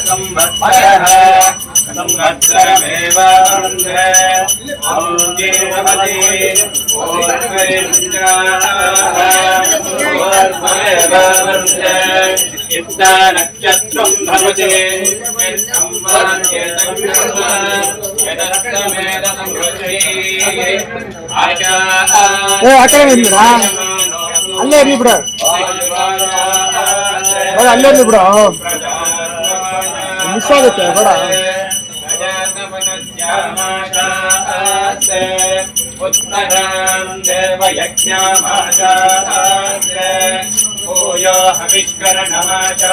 संवत्सरः संवत्सरमेव वन्दे और्जेवमति ओर्वैन्द्राः वन्दे चित्तानक्षत्रं भवति ಅಲ್ಲೇ ಇರ್ಲಿ ಬಿಡ ಅಲ್ಲೇ ಇರ್ಲಿ ಬಿಡ ಮಿಸ್ ಆಗುತ್ತೆ ಬೇಡ उत्तरां देवयज्ञामाचास्ते भूयो हविष्करणमाचास्ते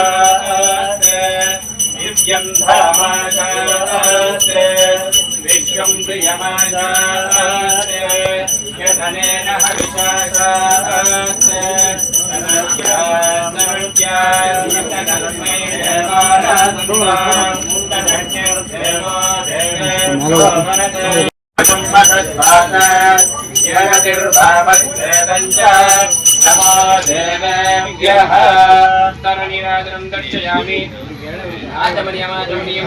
दिव्यं धर्माचास्ते विश्वं प्रियमाचास्ते यतनेन हविषाचास्ते तनत्यान्नत्यान्नतनस्मै देवानात्मां तनज्ञर्देवो देवेभ्यो वरदे नमो देवेभ्यः तरणिराजनं दर्शयामि आचमनीयमाचमनीयं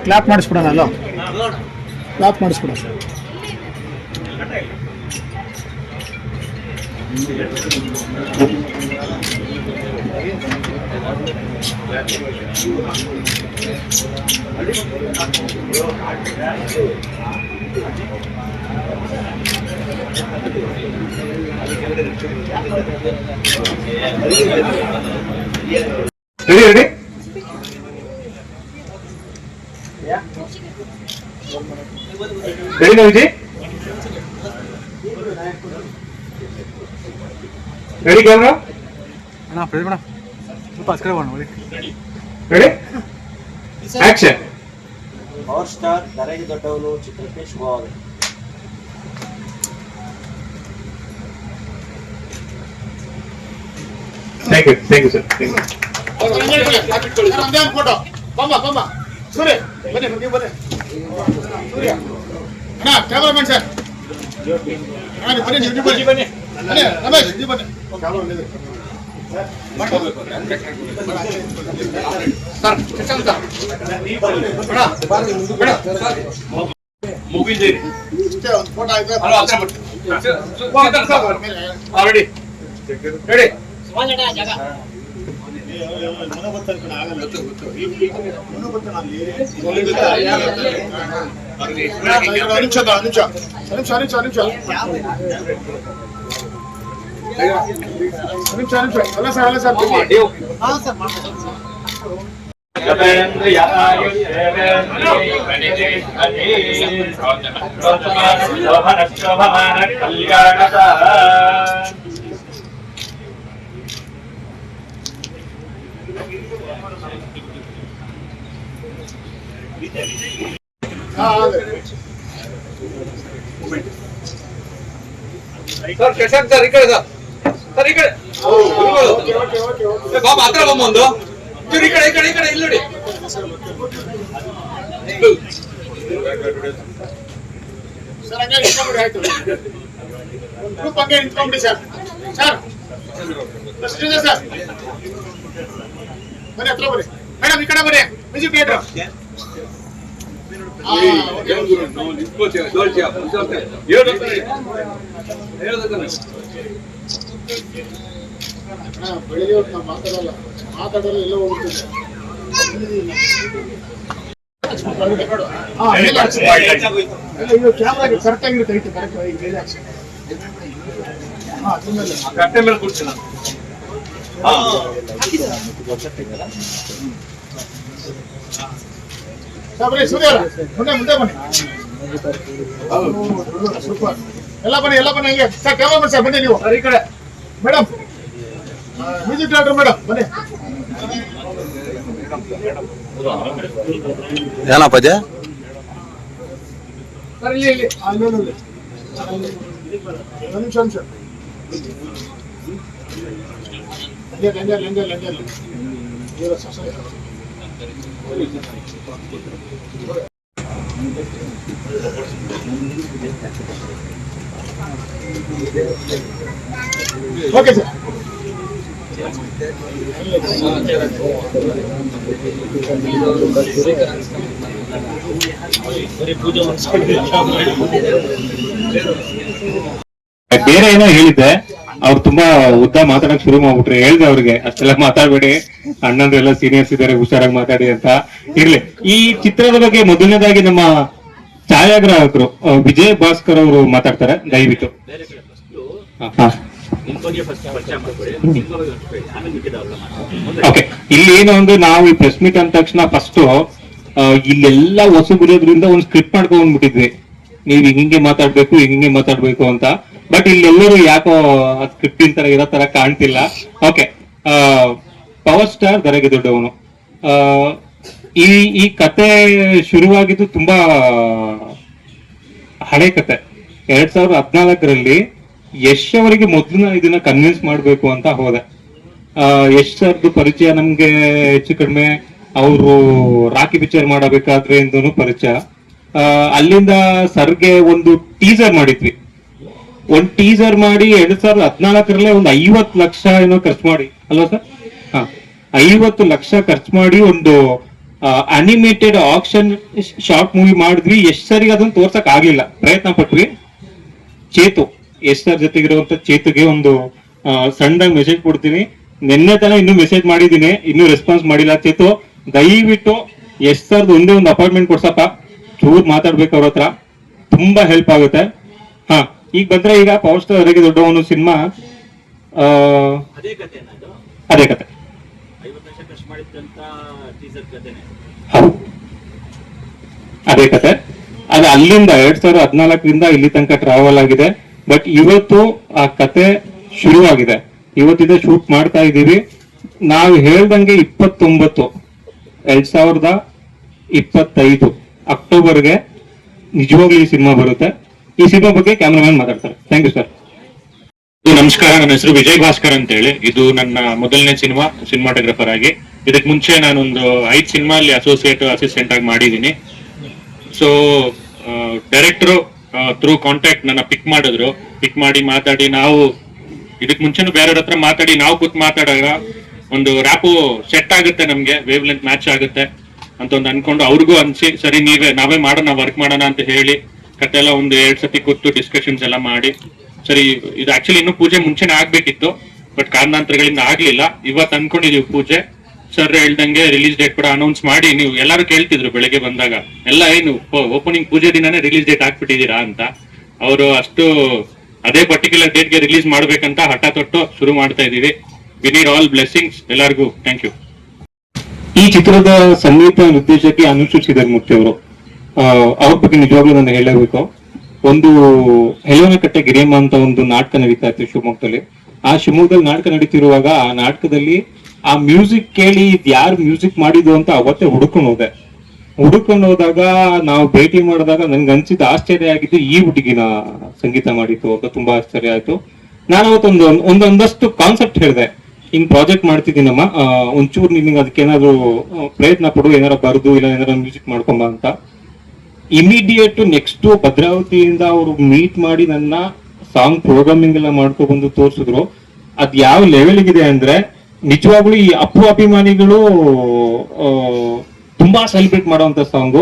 ಕ್ಲಾಪ್ ಮಾಡಿಸ್ಬಿಡೋಣ ಅಲ್ಲ ಕ್ಲಾಪ್ ಮಾಡಿಸ್ಬಿಡೋಣ sir ready? Ready now, Vijay? Ready, camera? ಅಣ್ಣ ಪ್ರೇಮ್ ಅಣ್ಣ ಸ್ವಲ್ಪ ಆ ಕಡೆ ಬರೋಣ Ready? Action. ಪವರ್ ಸ್ಟಾರ್ ಧರೆಗೆ ದೊಡ್ಡವನು ಚಿತ್ರಕ್ಕೆ ಶುಭವಾಗಲಿ. Thank you, sir. Thank you. Photo ಬಮ್ಮ ಸೂರ್ಯ ಬನ್ನಿ ನೀವು ಬನ್ನಿ ಸೂರ್ಯ ಅಣ್ಣ ಕ್ಯಾಮರಾಮನ್ ಸರ್ ಬನ್ನಿ ನೀವು ಬನ್ನಿ ರಮೇಶ್ ನೀವು ಬನ್ನಿ ಫೋಟೋ ಆಯ್ತು Already. Ready? Sir Shashank sir ಈ ಕಡೆ ಸರ್ ಈ ಕಡೆ ಬಾಬಾ ಹತ್ರ ಬಮ್ಮ ಒಂದು ಈ ಕಡೆ ಇಲ್ಲಿ ನೋಡಿ ಸರ್ ಹಂಗೆ ನಿಂತ್ಕೊಂಡ್ಬಿಡಿ ಆಯ್ತು ಗ್ರೂಪ್ ಹಂಗೆ ನಿಂತ್ಕೊಂಡ್ಬಿಡಿ ಸರ್ ಸರ್ ಬನ್ನಿ ಹತ್ರ ಬನ್ನಿ ಮೇಡಮ್ ಈ ಕಡೆ ಬನ್ನಿ ಮ್ಯೂಸಿಕ್ ಥಿಯೇಟರ್ ಬೆಳಿಗ್ಗೆ ಹೊತ್ತು ನಾವು ಮಾತಾಡಲ್ಲ ಎಲ್ಲ ಹೋಗ್ತೀವಿ ಕ್ಯಾಮ್ರಾಗೆ ಕರೆಕ್ಟ್ ಆಗಿರುತ್ತೆ ಐತೆ ಕರೆಕ್ಟ್ ಕಟ್ಟೆ ಮೇಲೆ ಕೂರ್ಸೋಣ. ಬನ್ನಿ ಸೂರ್ಯ ಮುಂದೆ ಬನ್ನಿ ಸೂಪರ್ ಎಲ್ಲ ಬನ್ನಿ ಹಂಗೆ ಸರ್ ಕ್ಯಾಮ್ರಾ ಸರ್ ಬನ್ನಿ ನೀವು ಈ ಕಡೆ ಮೇಡಮ್ ಮ್ಯೂಸಿಕ್ ಡೈರೆಕ್ಟರ್ ಮೇಡಮ್ ಬನ್ನಿ ಏನಪ್ಪ ಇದೆ ಸರ್ ಇಲ್ಲಿ ನಿಮಿಷ ಓಕೆ ಸರ್ ಬೇರೆ ಏನೋ ಹೇಳಿದ್ದೆ, ಅವ್ರು ತುಂಬಾ ಉದ್ದ ಮಾತಾಡಕ್ ಶುರು ಮಾಡ್ಬಿಟ್ರು. ಹೇಳ್ದೆ ಅವ್ರಿಗೆ ಅಷ್ಟೆಲ್ಲ ಮಾತಾಡ್ಬೇಡಿ, ಅಣ್ಣಂದ್ರು ಎಲ್ಲ ಸೀನಿಯರ್ಸ್ ಇದಾರೆ, ಹುಷಾರಾಗಿ ಮಾತಾಡಿ ಅಂತ. ಇರ್ಲಿ, ಈ ಚಿತ್ರದ ಬಗ್ಗೆ ಮೊದಲನೇದಾಗಿ ನಮ್ಮ ಛಾಯಾಗ್ರಾಹಕರು ವಿಜಯ್ ಭಾಸ್ಕರ್ ಅವರು ಮಾತಾಡ್ತಾರೆ, ದಯವಿಟ್ಟು. ಓಕೆ, ಇಲ್ಲಿ ಏನು ಅಂದ್ರೆ ನಾವು ಈ ಪ್ರೆಸ್ ಮೀಟ್ ಅಂದ ತಕ್ಷಣ ಫಸ್ಟ್ ಇಲ್ಲೆಲ್ಲ ಹೊಸಬರಿಯೋದ್ರಿಂದ ಒಂದು ಸ್ಕ್ರಿಪ್ಟ್ ಮಾಡ್ಕೊಂಡ್ಬಿಟ್ಟಿದ್ವಿ, ನೀವ್ ಹಿಂಗೆ ಮಾತಾಡ್ಬೇಕು ಹಿಂಗೆ ಮಾತಾಡ್ಬೇಕು ಅಂತ. ಬಟ್ ಇಲ್ಲೆಲ್ಲರೂ ಯಾಕೋ ಸ್ಕ್ರಿಪ್ಟಿನ ತರ ಇರೋ ತರ ಕಾಣ್ತಿಲ್ಲ. ಓಕೆ, ಪವರ್ ಸ್ಟಾರ್ ದರೆಗೆ ದೊಡ್ಡವನು, ಈ ಕತೆ ಶುರುವಾಗಿದ್ದು ತುಂಬಾ ಹಳೆ ಕತೆ. 2014ರಲ್ಲಿ ಯಶ್ ಅವರಿಗೆ ಮೊದಲು ನಾನು ಇದನ್ನ ಕನ್ವಿನ್ಸ್ ಮಾಡ್ಬೇಕು ಅಂತ ಹೋದೆ. ಯಶ್ ಸರ್ದು ಪರಿಚಯ ನಮ್ಗೆ ಹೆಚ್ಚು ಕಡಿಮೆ ಅವರು ರಾಕಿ ಪಿಕ್ಚರ್ ಮಾಡಬೇಕಾದ್ರೆ ಇಂದೂ ಪರಿಚಯ. ಅಲ್ಲಿಂದ ಸರ್ಗೆ ಒಂದು ಟೀಸರ್ ಮಾಡಿದ್ವಿ. ಒಂದು ಟೀಸರ್ ಮಾಡಿ 2014ರಲ್ಲೇ ಒಂದು 50 ಲಕ್ಷ ಏನೋ ಖರ್ಚು ಮಾಡಿ, ಅಲ್ವಾ ಸರ್? 50 ಲಕ್ಷ ಖರ್ಚು ಮಾಡಿ ಒಂದು ಅನಿಮೇಟೆಡ್ ಆಕ್ಷನ್ ಶಾರ್ಟ್ ಮೂವಿ ಮಾಡಿದ್ವಿ. ಯಶ್ ಸರ್ಗೆ ಅದನ್ನ ತೋರ್ಸಕ್ ಆಗ್ಲಿಲ್ಲ, ಪ್ರಯತ್ನ ಪಟ್ವಿ. ಚೇತು, ಯಶ್ ಸರ್ ಜೊತೆಗಿರುವಂತ ಚೇತುಗೆ ಒಂದು ಸಣ್ಣದಾಗಿ ಮೆಸೇಜ್ ಕೊಡ್ತೀನಿ. ನಿನ್ನೆ ತನ ಇನ್ನೂ ಮೆಸೇಜ್ ಮಾಡಿದೀನಿ, ಇನ್ನೂ ರೆಸ್ಪಾನ್ಸ್ ಮಾಡಿಲ್ಲ. ಚೇತು, ದಯವಿಟ್ಟು ಯಶ್ ಸರ್ದು ಒಂದೇ ಒಂದು ಅಪಾಯಿಂಟ್ಮೆಂಟ್ ಕೊಡ್ಸಪ್ಪ, ಚೂರ್ ಮಾತಾಡ್ಬೇಕು ಅವ್ರ ಹತ್ರ, ತುಂಬಾ ಹೆಲ್ಪ್ ಆಗುತ್ತೆ. ಈಗ ಬಂದ್ರೆ, ಈಗ ಪವರ್ ಸ್ಟಾರ್ ದರೆಗೆ ದೊಡ್ಡವನು ಸಿನಿಮಾ ಅದೇ ಕತೆ. 50 ಲಕ್ಷ ಖರ್ಚು ಮಾಡಿದ್ದಂತ ಟೀಸರ್ ಕತೆನೇ ಹೌದು, ಅದೇ ಕತೆ. ಅದು ಅಲ್ಲಿಂದ 2014ರಿಂದ ಇಲ್ಲಿ ತನಕ ಟ್ರಾವೆಲ್ ಆಗಿದೆ. ಬಟ್ ಇವತ್ತು ಆ ಕತೆ ಶುರುವಾಗಿದೆ, ಇವತ್ತಿಂದ ಶೂಟ್ ಮಾಡ್ತಾ ಇದ್ದೀವಿ. ನಾವು ಹೇಳ್ದಂಗೆ 29 2025 ಅಕ್ಟೋಬರ್ಗೆ ನಿಜವಾಗ್ಲೂ ಈ ಸಿನಿಮಾ ಬರುತ್ತೆ. ಈ ಸಿನಿಮಾ ಬಗ್ಗೆ ಕ್ಯಾಮ್ರಾಮನ್ ಮಾತಾಡ್ತಾರೆ. Thank you sir. ನಮಸ್ಕಾರ, ನನ್ನ ಹೆಸರು ವಿಜಯ್ ಭಾಸ್ಕರ್ ಅಂತ ಹೇಳಿ. ಇದು ನನ್ನ ಮೊದಲನೇ ಸಿನಿಮಾಟೋಗ್ರಫರ್ ಆಗಿ. ಇದಕ್ಕೆ ಮುಂಚೆ ನಾನೊಂದು 5 ಸಿನಿಮಾ ಅಲ್ಲಿ ಅಸಿಸ್ಟೆಂಟ್ ಆಗಿ ಮಾಡಿದ್ದೀನಿ. ಸೊ ಡೈರೆಕ್ಟರ್ ಥ್ರೂ ಕಾಂಟ್ಯಾಕ್ಟ್ ನನ್ನ ಪಿಕ್ ಮಾಡಿದ್ರು. ಪಿಕ್ ಮಾಡಿ ಮಾತಾಡಿ, ನಾವು ಇದಕ್ ಮುಂಚೆನೂ ಬೇರೆಯವ್ರ ಹತ್ರ ಮಾತಾಡಿ ನಾವು ಕೂತ್ ಮಾತಾಡಾಗ ಒಂದು ರ್ಯಾಪು ಸೆಟ್ ಆಗುತ್ತೆ, ನಮ್ಗೆ ವೇವ್ ಲೆಂತ್ ಮ್ಯಾಚ್ ಆಗುತ್ತೆ ಅಂತ ಒಂದು ಅನ್ಕೊಂಡು ಅವ್ರಿಗೂ ಅನ್ಸಿ, ಸರಿ ನಾವೇ ಮಾಡೋಣ, ವರ್ಕ್ ಮಾಡೋಣ ಅಂತ ಹೇಳಿ ಕತೆ ಎಲ್ಲ ಒಂದು 2 ಸತಿ ಕೂತು ಡಿಸ್ಕಷನ್ಸ್ ಎಲ್ಲ ಮಾಡಿ, ಸರಿ ಇದು ಆಕ್ಚುಲಿ ಇನ್ನೂ ಪೂಜೆ ಮುಂಚೆನೆ ಆಗ್ಬೇಕಿತ್ತು, ಬಟ್ ಕಾರಣಾಂತರಗಳಿಂದ ಆಗ್ಲಿಲ್ಲ. ಇವತ್ತು ಅನ್ಕೊಂಡಿದೀವಿ ಪೂಜೆ. ಸರ್ ಹೇಳ್ದಂಗೆ ರಿಲೀಸ್ ಡೇಟ್ ಕೂಡ ಅನೌನ್ಸ್ ಮಾಡಿ, ನೀವು ಎಲ್ಲರೂ ಕೇಳ್ತಿದ್ರು ಬೆಳಗ್ಗೆ ಬಂದಾಗ ಎಲ್ಲ, ಏನು ಓಪನಿಂಗ್ ಪೂಜೆ ದಿನಾನೇ ರಿಲೀಸ್ ಡೇಟ್ ಹಾಕ್ಬಿಟ್ಟಿದ್ದೀರಾ ಅಂತ. ಅವರು ಅಷ್ಟು ಅದೇ ಪರ್ಟಿಕ್ಯುಲರ್ ಡೇಟ್ಗೆ ರಿಲೀಸ್ ಮಾಡ್ಬೇಕಂತ ಹಠ ತೊಟ್ಟು ಶುರು ಮಾಡ್ತಾ ಇದೀವಿ. ವಿ ನೀಡ್ ಆಲ್ ಬ್ಲೆಸ್ಸಿಂಗ್ಸ್ ಎಲ್ಲರಿಗೂ. Thank you. ಈ ಚಿತ್ರದ ಸಂಗೀತ ನಿರ್ದೇಶಕಿ ಅನುಶ್ರೀ ಮೂರ್ತಿ ಅವರು, ಅವ್ರ ಬಗ್ಗೆ ನಿಜವಾಗ್ಲೂ ನಾನು ಹೇಳಬೇಕು. ಒಂದು ಹೆಲವನಕಟ್ಟೆ ಗಿರಿಯಮ್ಮ ಅಂತ ಒಂದು ನಾಟಕ ನಡೀತಾ ಇತ್ತು ಶಿವಮೊಗ್ಗದಲ್ಲಿ. ಆ ಶಿವಮೊಗ್ಗದಲ್ಲಿ ನಾಟಕ ನಡೀತಿರುವಾಗ ಆ ನಾಟಕದಲ್ಲಿ ಆ ಮ್ಯೂಸಿಕ್ ಕೇಳಿ ಇದು ಯಾರು ಮ್ಯೂಸಿಕ್ ಮಾಡಿದ್ದು ಅಂತ ಅವತ್ತೇ ಹುಡುಕೊಂಡು ಹೋದಾಗ ನಾವು ಭೇಟಿ ಮಾಡಿದಾಗ ನನ್ಗೆ ಅನ್ಸಿದ್ದು ಆಶ್ಚರ್ಯ ಆಗಿದ್ದು ಈ ಹುಡುಗಿನ ಸಂಗೀತ ಮಾಡಿತ್ತು ಅಂತ. ತುಂಬಾ ಆಶ್ಚರ್ಯ ಆಯ್ತು. ನಾನು ಅವತ್ತೊಂದು ಒಂದೊಂದಷ್ಟು ಕಾನ್ಸೆಪ್ಟ್ ಹೇಳಿದೆ, ಹಿಂಗ್ ಪ್ರಾಜೆಕ್ಟ್ ಮಾಡ್ತಿದ್ದೀನಮ್ಮ, ಒಂಚೂರು ನಿನಗೆ ಅದಕ್ಕೇನಾದ್ರು ಪ್ರಯತ್ನ ಪಡು, ಏನಾರ ಬರೆದು ಇಲ್ಲ ಏನಾರ ಮ್ಯೂಸಿಕ್ ಮಾಡ್ಕೊಂಬ ಅಂತ. ಇಮಿಡಿಯೇಟ್ ನೆಕ್ಸ್ಟ್ ಭದ್ರಾವತಿಯಿಂದ ಅವರು ಮೀಟ್ ಮಾಡಿ ನನ್ನ ಸಾಂಗ್ ಪ್ರೋಗ್ರಾಮಿಂಗ್ ಎಲ್ಲ ಮಾಡ್ಕೊಬಂದು ತೋರಿಸಿದ್ರು. ಅದ್ ಯಾವ ಲೆವೆಲ್ಗಿದೆ ಅಂದ್ರೆ ನಿಜವಾಗ್ಲೂ ಈ ಅಭಿಮಾನಿಗಳು ತುಂಬಾ ಸೆಲೆಬ್ರೇಟ್ ಮಾಡುವಂತ ಸಾಂಗು.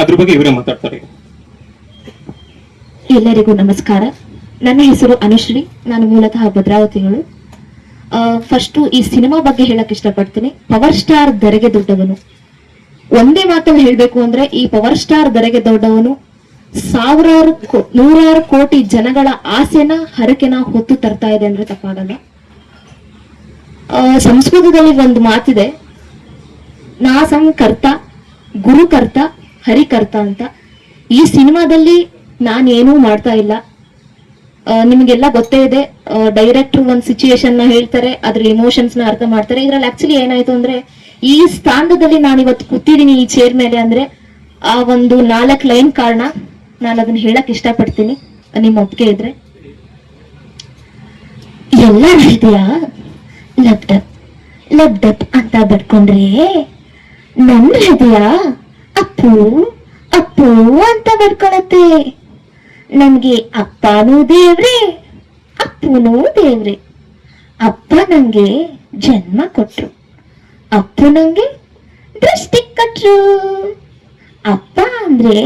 ಅದ್ರ ಬಗ್ಗೆ ಇವರೇ ಮಾತಾಡ್ತಾರೆ. ಎಲ್ಲರಿಗೂ ನಮಸ್ಕಾರ. ನನ್ನ ಹೆಸರು ಅನುಶ್ರೀ, ನಾನು ಮೂಲತಃ ಭದ್ರಾವತಿಗಳು. ಫಸ್ಟ್ ಈ ಸಿನಿಮಾ ಬಗ್ಗೆ ಹೇಳಕ್ ಇಷ್ಟಪಡ್ತೀನಿ. ಪವರ್ ಸ್ಟಾರ್ ದರೆಗೆ ದೊಡ್ಡವನು, ಒಂದೇ ಮಾತನ್ನು ಹೇಳ್ಬೇಕು ಅಂದ್ರೆ ಈ ಪವರ್ ಸ್ಟಾರ್ ದರೆಗೆ ದೊಡ್ಡವನು ನೂರಾರು ಕೋಟಿ ಜನಗಳ ಆಸೆನ ಹರಕೆನ ಹೊತ್ತು ತರ್ತಾ ಇದೆ ಅಂದ್ರೆ ತಪ್ಪಾಗಲ್ಲ. ಸಂಸ್ಕೃತದಲ್ಲಿ ಒಂದು ಮಾತಿದೆ, ನಾಸಂಕರ್ತ ಗುರುಕರ್ತ ಹರಿಕರ್ತ ಅಂತ. ಈ ಸಿನಿಮಾದಲ್ಲಿ ನಾನೇನೂ ಮಾಡ್ತಾ ಇಲ್ಲ. ನಿಮ್ಗೆಲ್ಲ ಗೊತ್ತೇ ಇದೆ, ಡೈರೆಕ್ಟರ್ ಒಂದ್ ಸಿಚುಯೇಷನ್ ನ ಹೇಳ್ತಾರೆ, ಅದ್ರ ಇಮೋಷನ್ಸ್ ನ ಅರ್ಥ ಮಾಡ್ತಾರೆ. ಇದ್ರಲ್ಲಿ ಆಕ್ಚುಲಿ ಏನಾಯ್ತು ಅಂದ್ರೆ, ಈ ಸ್ಥಾನದಲ್ಲಿ ನಾನು ಇವತ್ತು ಕೂತಿದ್ದೀನಿ ಈ ಚೇರ್ ಮೇಲೆ ಅಂದ್ರೆ ಆ ಒಂದು 4 ಲೈನ್ ಕಾರಣ. ನಾನು ಅದನ್ನ ಹೇಳಕ್ ಇಷ್ಟಪಡ್ತೀನಿ, ನಿಮ್ ಒಪ್ಪಿಗೆ ಇದ್ರೆ. ಎಲ್ಲ ಹೃದಯ ಲಬ್ ಡಬ್ ಅಂತ ಬಡ್ಕೊಂಡ್ರೆ ನನ್ನ ಹೃದಯ ಅಪ್ಪು ಅಪ್ಪು ಅಂತ ಬಡ್ಕೊಳತ್ತೆ. ನನ್ಗೆ ಅಪ್ಪನೂ ದೇವ್ರೆ ಅಪ್ಪನೂ ದೇವ್ರೆ. ಅಪ್ಪ ನಂಗೆ ಜನ್ಮ ಕೊಟ್ರು, ಅಪ್ಪು ನಂಗೆ ದೃಷ್ಟಿ ಕೊಟ್ರು. ಅಪ್ಪ ಅಂದ್ರೆ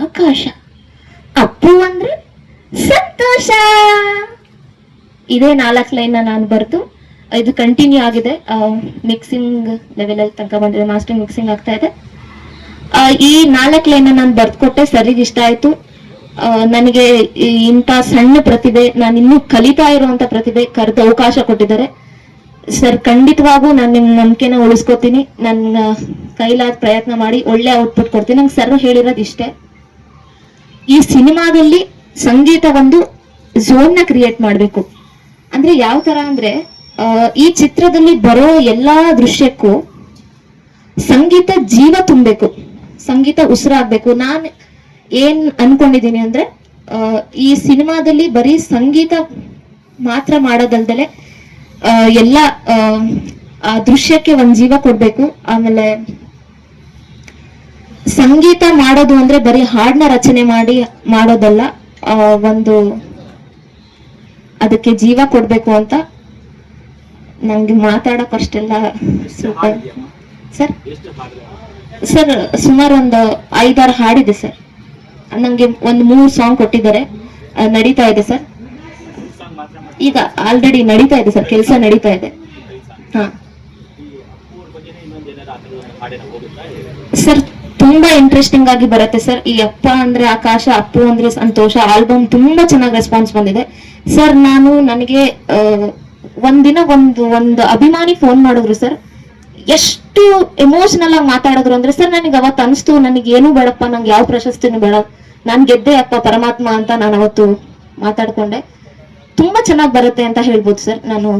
ಆಕಾಶ, ಅಪ್ಪು ಅಂದ್ರೆ ಸಂತೋಷ. ಇದೇ 4 ಲೈನ್ ನಾನು ಬರ್ದು ಇದು ಕಂಟಿನ್ಯೂ ಆಗಿದೆ. ಮಿಕ್ಸಿಂಗ್ ಲೆವೆಲ್ ಅಲ್ಲಿ ತನಕ ಬಂದಿದೆ, ಮಾಸ್ಟರ್ ಮಿಕ್ಸಿಂಗ್ ಆಗ್ತಾ ಇದೆ. ಈ 4 ಲೈನ್ ನಾನು ಬರ್ದ್ಕೊಟ್ಟೆ, ಸರಿಗೆ ಇಷ್ಟ ಆಯ್ತು. ನನಗೆ ಇಂಥ ಸಣ್ಣ ಪ್ರತಿಭೆ, ನಾನು ಇನ್ನೂ ಕಲಿತಾ ಇರುವಂತ ಪ್ರತಿಭೆ ಕರೆದು ಅವಕಾಶ ಕೊಟ್ಟಿದ್ದಾರೆ ಸರ್. ಖಂಡಿತವಾಗೂ ನಾನು ನಿಮ್ ನಂಬಿಕೆನ ಉಳಿಸ್ಕೊತೀನಿ. ನನ್ನ ಕೈಲಾದ ಪ್ರಯತ್ನ ಮಾಡಿ ಒಳ್ಳೆ ಔಟ್ಪುಟ್ ಕೊಡ್ತೀನಿ. ನಂಗೆ ಸರ್ ಹೇಳಿರೋದು ಇಷ್ಟೇ, ಈ ಸಿನಿಮಾದಲ್ಲಿ ಸಂಗೀತ ಒಂದು ಝೋನ್ ನ ಕ್ರಿಯೇಟ್ ಮಾಡ್ಬೇಕು. ಅಂದ್ರೆ ಯಾವ ತರ ಅಂದ್ರೆ ಈ ಚಿತ್ರದಲ್ಲಿ ಬರೋ ಎಲ್ಲಾ ದೃಶ್ಯಕ್ಕೂ ಸಂಗೀತ ಜೀವ ತುಂಬಬೇಕು, ಸಂಗೀತ ಉಸಿರಾಗ್ಬೇಕು. ನಾನ್ ಏನ್ ಅನ್ಕೊಂಡಿದೀನಿ ಅಂದ್ರೆ ಈ ಸಿನಿಮಾದಲ್ಲಿ ಬರೀ ಸಂಗೀತ ಮಾತ್ರ ಮಾಡೋದಲ್ದಲೆ ಎಲ್ಲ ಆ ದೃಶ್ಯಕ್ಕೆ ಒಂದ್ ಜೀವ ಕೊಡ್ಬೇಕು. ಆಮೇಲೆ ಸಂಗೀತ ಮಾಡೋದು ಅಂದ್ರೆ ಬರೀ ಹಾಡನ್ನ ರಚನೆ ಮಾಡೋದಲ್ಲ, ಒಂದು ಅದಕ್ಕೆ ಜೀವ ಕೊಡ್ಬೇಕು ಅಂತ. ನಂಗೆ ಮಾತಾಡಕ್ ಅಷ್ಟೆಲ್ಲ ಸೂಪರ್ ಸರ್. ಸರ್ ಸುಮಾರು ಒಂದು 5-6 ಹಾಡಿದೆ ಸರ್. ನಂಗೆ ಒಂದು 3 ಸಾಂಗ್ ಕೊಟ್ಟಿದ್ದಾರೆ, ನಡೀತಾ ಇದೆ ಸರ್. ಈಗ ಆಲ್ರೆಡಿ ನಡೀತಾ ಇದೆ ಸರ್, ಕೆಲಸ ನಡೀತಾ ಇದೆ. ಹಾ ಸರ್, ತುಂಬಾ ಇಂಟ್ರೆಸ್ಟಿಂಗ್ ಆಗಿ ಬರುತ್ತೆ ಸರ್. ಈ ಅಪ್ಪ ಅಂದ್ರೆ ಆಕಾಶ, ಅಪ್ಪು ಅಂದ್ರೆ ಸಂತೋಷ ಆಲ್ಬಮ್ ತುಂಬಾ ಚೆನ್ನಾಗಿ ರೆಸ್ಪಾನ್ಸ್ ಬಂದಿದೆ ಸರ್. ನನಗೆ ಒಂದಿನ ಒಂದು ಅಭಿಮಾನಿ ಫೋನ್ ಮಾಡಿದ್ರು ಸರ್. ಎಷ್ಟು ಎಮೋಷನಲ್ ಆಗಿ ಮಾತಾಡಿದ್ರು ಅಂದ್ರೆ ಸರ್, ನನಗೆ ಅವತ್ತು ಅನಿಸ್ತು, ನನಗೆ ಏನು ಬೇಡಪ್ಪ, ನಂಗೆ ಯಾವ ಪ್ರಶಸ್ತಿನೂ ಬೇಡ, ನಾನ್ ಗೆದ್ದೆ ಅಪ್ಪ ಪರಮಾತ್ಮ ಅಂತ ನಾನು ಅವತ್ತು ಮಾತಾಡ್ಕೊಂಡೆ. ತುಂಬಾ ಚೆನ್ನಾಗಿ ಬರುತ್ತೆ ಅಂತ ಹೇಳ್ಬೋದು ಸರ್. ನಾನು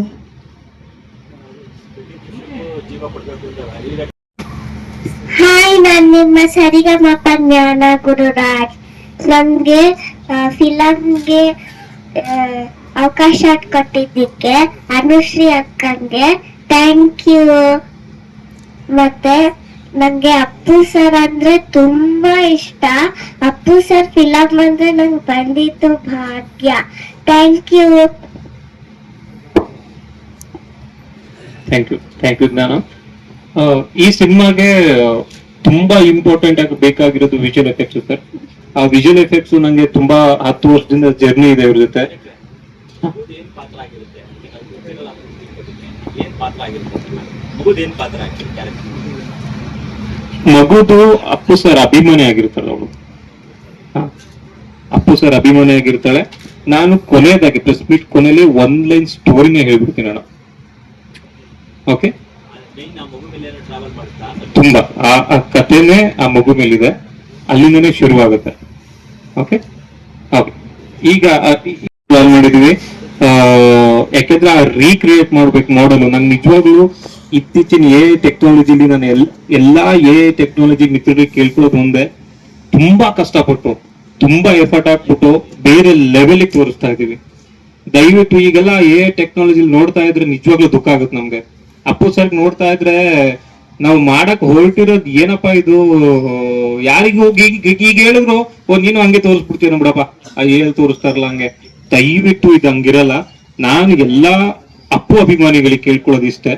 ಹಾಯ್, ನಾನು ನಿಮ್ಮ ಸರಿಗಮಪ ಜ್ಞಾನ ಗುರುರಾಜ್. ನಮ್ಗೆ ಫಿಲಂಗೆ ಅವಕಾಶ ಕೊಟ್ಟಿದ್ದಕ್ಕೆ ಅನುಶ್ರೀ ಅಕ್ಕಂಗೆ ಥ್ಯಾಂಕ್ ಯು. ಮತ್ತೆ ನಂಗೆ ಅಪ್ಪು ಸರ್ ಅಂದ್ರೆ ತುಂಬಾ ಇಷ್ಟ. ಅಪ್ಪು ಸರ್ ಫಿಲಂ ಅಂದ್ರೆ ನಂಗೆ ಬಂದಿತ್ತು ಭಾಗ್ಯ. Thank you. ಥ್ಯಾಂಕ್ ಯು ಜ್ಞಾನ. ಈ ಸಿನಿಮಾಗೆ ತುಂಬಾ ಇಂಪಾರ್ಟೆಂಟ್ ಆಗಿ ಬೇಕಾಗಿರೋದು ವಿಜುವಲ್ ಎಫೆಕ್ಟ್ಸ್ ಸರ್. ಆ ವಿಜುವಲ್ ಎಫೆಕ್ಟ್ಸ್ ನಂಗೆ ತುಂಬಾ 10 ವರ್ಷದಿಂದ ಜರ್ನಿ ಇದೆ ಇವ್ರ ಜೊತೆ. ಮಗುದು ಅಪ್ಪು ಸರ್ ಅಭಿಮಾನಿ ಆಗಿರ್ತಾಳೆ ಅವಳು. ಅಪ್ಪು ಸರ್ ಅಭಿಮಾನಿ ಆಗಿರ್ತಾಳೆ. ನಾನು ಕೊನೆಯದಾಗಿ ಪ್ರೆಸ್ ಮೀಟ್ ಕೊನೆಯಲ್ಲಿ 1 ಲೈನ್ ಸ್ಟೋರಿನೇ ಹೇಳ್ಬಿಡ್ತೀನಿ ನಾನು. ಓಕೆ, ತುಂಬಾ ಆ ಕಥೆನೇ ಆ ಮಗು ಮೇಲಿದೆ, ಅಲ್ಲಿಂದನೇ ಶುರುವಾಗುತ್ತೆ. ಓಕೆ ಓಕೆ, ಈಗ ಮಾಡಿದೀವಿ. ಯಾಕೆಂದ್ರೆ ಆ ರೀಕ್ರಿಯೇಟ್ ಮಾಡ್ಬೇಕು ಮಾಡಲು. ನಂಗೆ ನಿಜವಾಗ್ಲೂ ಇತ್ತೀಚಿನ ಟೆಕ್ನಾಲಜಿಲಿ ನಾನು ಎಲ್ಲಾ ಟೆಕ್ನಾಲಜಿ ಮಿತ್ರರಿಗೆ ಕೇಳ್ಕೊಳ್ಳೋದು ಮುಂದೆ ತುಂಬಾ ಕಷ್ಟಪಟ್ಟು ತುಂಬಾ ಎಫರ್ಟ್ ಹಾಕ್ಬಿಟ್ಟು ಬೇರೆ ಲೆವೆಲ್ ತೋರಿಸ್ತಾ ಇದೀವಿ. ದಯವಿಟ್ಟು ಈಗೆಲ್ಲ ಟೆಕ್ನಾಲಜಿ ನೋಡ್ತಾ ಇದ್ರೆ ನಿಜವಾಗ್ಲೂ ದುಃಖ ಆಗುತ್ತೆ ನಮ್ಗೆ. ಅಪ್ಪು ಸರ್ ನೋಡ್ತಾ ಇದ್ರೆ ನಾವು ಮಾಡಕ್ ಹೊರಟಿರೋದು ಏನಪ್ಪಾ ಇದು, ಯಾರಿಗೂ ಹೋಗಿ ಈಗ ಹೇಳಿದ್ರು ನೀನು ಹಂಗೆ ತೋರಿಸ್ಬಿಡ್ತೀವಿ ಬಿಡಪ್ಪ, ಹೇಳಿ ತೋರಿಸ್ತಾರಲ್ಲ ಹಂಗೆ. ದಯವಿಟ್ಟು ಇದು ಹಂಗಿರಲ್ಲ. ನಾನು ಎಲ್ಲಾ ಅಪ್ಪು ಅಭಿಮಾನಿಗಳಿಗೆ ಕೇಳ್ಕೊಳ್ಳೋದು ಇಷ್ಟೇ,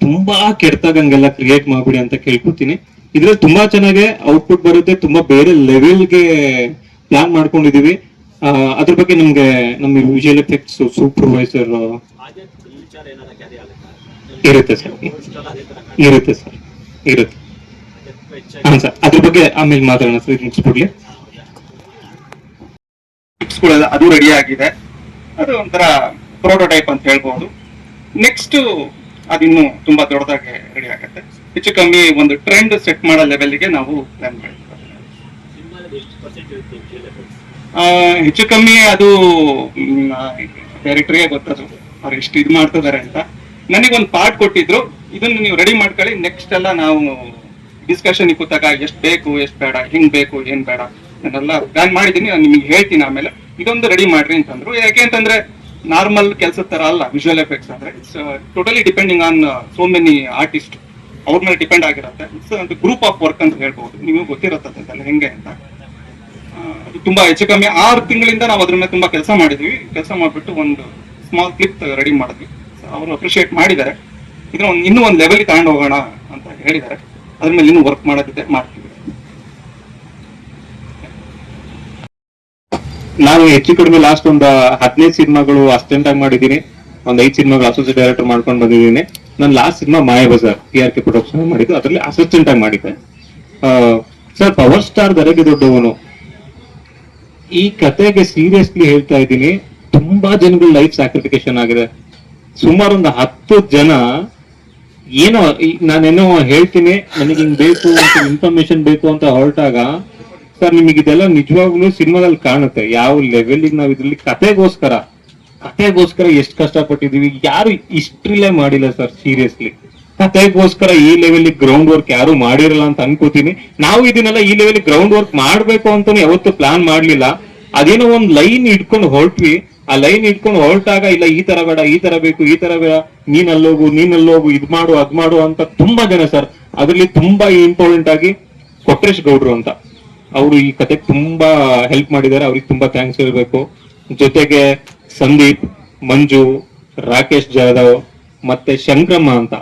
ತುಂಬಾ ಕೆಡ್ತಾಗ ಹಂಗೆಲ್ಲ ಕ್ರಿಯೇಟ್ ಮಾಡ್ಬಿಡಿ ಅಂತ ಕೇಳ್ಕೊತೀನಿ. ಇದ್ರಲ್ಲಿ ತುಂಬಾ ಚೆನ್ನಾಗಿ ಔಟ್ಪುಟ್ ಬರುತ್ತೆ, ತುಂಬಾ ಬೇರೆ ಲೆವೆಲ್ಗೆ ಪ್ಲಾನ್ ಮಾಡ್ಕೊಂಡಿದೀವಿ. ಅದ್ರ ಬಗ್ಗೆ ನಮ್ಗೆ ನಮ್ಮ ವಿಜುವಲ್ ಎಫೆಕ್ಟ್ಸ್ ಸೂಪರ್ವೈಸರ್ ಇರುತ್ತೆ ಸರ್, ಇರುತ್ತೆ ಸರ್, ಇರುತ್ತೆ. ಹಾ ಸರ್, ಅದ್ರ ಬಗ್ಗೆ ಆಮೇಲೆ ಮಾತಾಡೋಣ ಸರ್, ಇದು ಮುಗಿಸ್ಬಿಡ್ಲಿ. ಅದು ರೆಡಿ ಆಗಿದೆ. ಅದು ಒಂಥರ ಪ್ರೋಟೋಟೈಪ್ ಅಂತ ಹೇಳ್ಬೋದು. ನೆಕ್ಸ್ಟ್ ಅದಿನ್ನು ತುಂಬಾ ದೊಡ್ಡದಾಗಿ ರೆಡಿ ಆಗುತ್ತೆ. ಹೆಚ್ಚು ಕಮ್ಮಿ ಒಂದು ಟ್ರೆಂಡ್ ಸೆಟ್ ಮಾಡೋ ಲೆವೆಲ್ಗೆ ನಾವು ಪ್ಲಾನ್ ಮಾಡಿದ್ವಿ. ಹೆಚ್ಚು ಕಮ್ಮಿ ಅದು ಡೈರೆಕ್ಟರ್ಗೆ ಗೊತ್ತದು ಅವ್ರು ಎಷ್ಟು ಇದು ಮಾಡ್ತಿದ್ದಾರೆ ಅಂತ. ನನಗೊಂದು ಪಾರ್ಟ್ ಕೊಟ್ಟಿದ್ರು, ಇದನ್ನು ನೀವು ರೆಡಿ ಮಾಡ್ಕೊಳ್ಳಿ, ನೆಕ್ಸ್ಟ್ ಎಲ್ಲ ನಾವು ಡಿಸ್ಕಷನ್ ಕೂತಾಗ ಎಷ್ಟು ಬೇಕು ಎಷ್ಟು ಬೇಡ, ಹಿಂಗ್ ಬೇಕು ಏನ್ ಬೇಡ ನಾನೆಲ್ಲ ಪ್ಲಾನ್ ಮಾಡಿದ್ದೀನಿ, ನಾನು ನಿಮಗೆ ಹೇಳ್ತೀನಿ ಆಮೇಲೆ. ಇದೊಂದು ರೆಡಿ ಮಾಡ್ರಿ ಅಂತಂದ್ರು. ಯಾಕೆ ಅಂತಂದ್ರೆ ನಾರ್ಮಲ್ ಕೆಲಸದ ತರ ಅಲ್ಲ ವಿಜುವಲ್ ಎಫೆಕ್ಟ್ಸ್ ಅಂದ್ರೆ. It's totally depending on so many artist, ಅವ್ರ ಮೇಲೆ ಡಿಪೆಂಡ್ ಆಗಿರುತ್ತೆ. ಇಟ್ಸ್ ಒಂದು ಗ್ರೂಪ್ ಆಫ್ ವರ್ಕ್ ಅಂತ ಹೇಳ್ಬಹುದು. ನೀವು ಗೊತ್ತಿರತ್ತಲ್ಲ ಹೆಂಗೆ ಅಂತ. ಅದು ತುಂಬಾ ಹೆಚ್ಚು ಕಮ್ಮಿ 6 ತಿಂಗಳಿಂದ ನಾವು ಅದ್ರ ಮೇಲೆ ತುಂಬಾ ಕೆಲಸ ಮಾಡಿದ್ವಿ. ಕೆಲಸ ಮಾಡ್ಬಿಟ್ಟು ಒಂದು ಸ್ಮಾಲ್ ಕ್ಲಿಪ್ ರೆಡಿ ಮಾಡಿದ್ವಿ. ಅವರು ಅಪ್ರಿಷಿಯೇಟ್ ಮಾಡಿದ್ದಾರೆ. ಇದನ್ನ ಇನ್ನೂ ಒಂದು ಲೆವೆಲ್ಗೆ ತಗೊಂಡು ಹೋಗೋಣ ಅಂತ ಹೇಳಿದ್ದಾರೆ. ಅದ್ರ ಮೇಲೆ ಇನ್ನೂ ವರ್ಕ್ ಮಾಡೋದಿದೆ, ಮಾಡ್ತೀವಿ. ನಾನು ಹೆಚ್ಚು ಕಡಿಮೆ ಲಾಸ್ಟ್ ಒಂದು 15 ಸಿನಿಮಾಗಳು ಅಸಿಸ್ಟೆಂಟ್ ಆಗಿ ಮಾಡಿದ್ದೀನಿ, ಒಂದು 5 ಸಿನಿಮಾಗಳು ಅಸೋಸಿಯೇಟ್ ಡೈರೆಕ್ಟರ್ ಮಾಡ್ಕೊಂಡು ಬಂದಿದ್ದೀನಿ. ನನ್ನ ಲಾಸ್ಟ್ ಸಿನಿಮಾ ಮಾಯ ಬಜಾರ್ PRK ಪ್ರೊಡಕ್ಷನ್ ಮಾಡಿದ್ದು, ಅದರಲ್ಲಿ ಅಸಿಸ್ಟೆಂಟ್ ಆಗಿ ಮಾಡಿದ್ದೆ. ಸರ್, ಪವರ್ ಸ್ಟಾರ್ ದರೆಗೆ ದೊಡ್ಡವನು ಈ ಕತೆಗೆ ಸೀರಿಯಸ್ಲಿ ಹೇಳ್ತಾ ಇದ್ದೀನಿ, ತುಂಬಾ ಜನಗಳ ಲೈಫ್ ಸ್ಯಾಕ್ರಿಫಿಕೇಶನ್ ಆಗಿದೆ. ಸುಮಾರು ಒಂದು 10 ಜನ ಏನೋ ನಾನೇನೋ ಹೇಳ್ತೀನಿ, ನನಗೆ ಹಿಂಗ್ ಬೇಕು ಅಂತ ಇನ್ಫಾರ್ಮೇಶನ್ ಬೇಕು ಅಂತ ಹೊರಟಾಗ, ಸರ್ ನಿಮಗೆ ಇದೆಲ್ಲ ನಿಜವಾಗ್ಲೂ ಸಿನಿಮಾದಲ್ಲಿ ಕಾಣುತ್ತೆ ಯಾವ ಲೆವೆಲ್ಗೆ ನಾವು ಇದ್ರಲ್ಲಿ ಕತೆಗೋಸ್ಕರ ಎಷ್ಟು ಕಷ್ಟಪಟ್ಟಿದೀವಿ. ಯಾರು ಹಿಸ್ಟ್ರಿಲೇ ಮಾಡಿಲ್ಲ ಸರ್, ಸೀರಿಯಸ್ಲಿ. ಕತೆಗೋಸ್ಕರ ಈ ಲೆವೆಲ್ ಗ್ರೌಂಡ್ ವರ್ಕ್ ಯಾರು ಮಾಡಿರಲ್ಲ ಅಂತ ಅನ್ಕೋತೀನಿ. ನಾವು ಇದನ್ನೆಲ್ಲ ಈ ಲೆವೆಲ್ ಗ್ರೌಂಡ್ ವರ್ಕ್ ಮಾಡ್ಬೇಕು ಅಂತಾನೆ ಯಾವತ್ತೂ ಪ್ಲಾನ್ ಮಾಡ್ಲಿಲ್ಲ. ಅದೇನೋ ಒಂದ್ ಲೈನ್ ಇಟ್ಕೊಂಡು ಹೊರಟ್ವಿ. ಆ ಲೈನ್ ಇಟ್ಕೊಂಡು ಹೊರಟಾಗ, ಇಲ್ಲ ಈ ತರ ಬೇಡ, ಈ ತರ ಬೇಕು, ಈ ತರ ಬೇಡ, ನೀನಲ್ಲೋಗು ಇದ್ ಮಾಡು ಅದ್ ಮಾಡು ಅಂತ ತುಂಬಾ ಜನ ಸರ್. ಅದ್ರಲ್ಲಿ ತುಂಬಾ ಇಂಪಾರ್ಟೆಂಟ್ ಆಗಿ ಕೊಟ್ರೇಶ್ ಗೌಡ್ರು ಅಂತ, ಅವರು ಈ ಕತೆಗೆ ತುಂಬಾ ಹೆಲ್ಪ್ ಮಾಡಿದ್ದಾರೆ. ಅವ್ರಿಗೆ ತುಂಬಾ ಥ್ಯಾಂಕ್ಸ್ ಹೇಳ್ಬೇಕು. ಜೊತೆಗೆ ಸಂದೀಪ್, ಮಂಜು, ರಾಕೇಶ್ ಜಾಧವ್ ಮತ್ತೆ ಶಂಕ್ರಮ್ಮ ಅಂತ,